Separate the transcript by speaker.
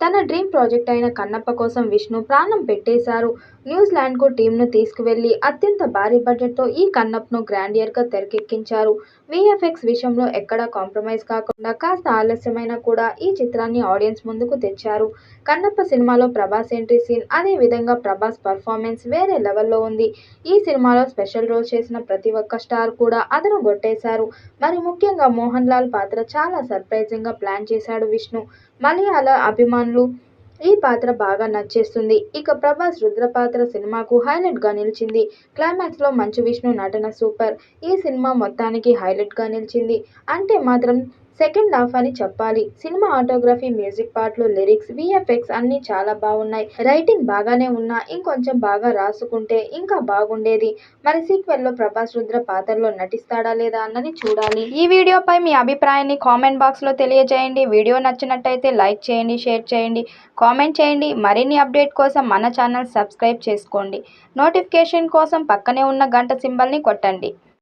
Speaker 1: తన dream project అయిన కన్నప్ప కోసం విష్ణు ప్రాణం పెట్టేశారు. న్యూజిలాండ్కు టీంను తీసుకువెళ్లి అత్యంత భారీ బడ్జెట్తో ఈ కన్నప్పను గ్రాండియర్గా తెరకెక్కించారు. వీఎఫ్ఎక్స్ విషయంలో ఎక్కడా కాంప్రమైజ్ కాకుండా కాస్త ఆలస్యమైనా కూడా ఈ చిత్రాన్ని ఆడియన్స్ ముందుకు తెచ్చారు. కన్నప్ప సినిమాలో ప్రభాస్ ఎంట్రీ సీన్, అదే విధంగా ప్రభాస్ పర్ఫార్మెన్స్ వేరే లెవెల్లో ఉంది. ఈ సినిమాలో స్పెషల్ రోల్ చేసిన ప్రతి ఒక్క స్టార్ కూడా అదరగొట్టేశారు. మరి ముఖ్యంగా మోహన్ లాల్ పాత్ర చాలా సర్ప్రైజింగ్గా ప్లాన్ చేశాడు విష్ణు. మలయాళ అభిమానులు ఈ పాత్ర బాగా నచ్చేస్తుంది. ఇక ప్రభాస్ రుద్ర పాత్ర సినిమాకు హైలైట్గా నిలిచింది. క్లైమాక్స్లో మంచు విష్ణు నటన సూపర్. ఈ సినిమా మొత్తానికి హైలైట్గా నిలిచింది అంటే మాత్రం సెకండ్ హాఫ్ అని చెప్పాలి. సినిమా ఆటోగ్రఫీ, మ్యూజిక్ పాటలు, లిరిక్స్, వీఎఫ్ఎక్స్ అన్నీ చాలా బాగున్నాయి. రైటింగ్ బాగానే ఉన్నా ఇంకొంచెం బాగా రాసుకుంటే ఇంకా బాగుండేది. మరి సీక్వెల్లో ప్రభాస్ రుద్ర పాత్రలో నటిస్తాడా లేదా అన్నది చూడాలి. ఈ వీడియోపై మీ అభిప్రాయాన్ని కామెంట్ బాక్స్లో తెలియజేయండి. వీడియో నచ్చినట్టయితే లైక్ చేయండి, షేర్ చేయండి, కామెంట్ చేయండి. మరిన్ని అప్డేట్ కోసం మన ఛానల్ సబ్స్క్రైబ్ చేసుకోండి. నోటిఫికేషన్ కోసం పక్కనే ఉన్న గంట సింబల్ని కొట్టండి.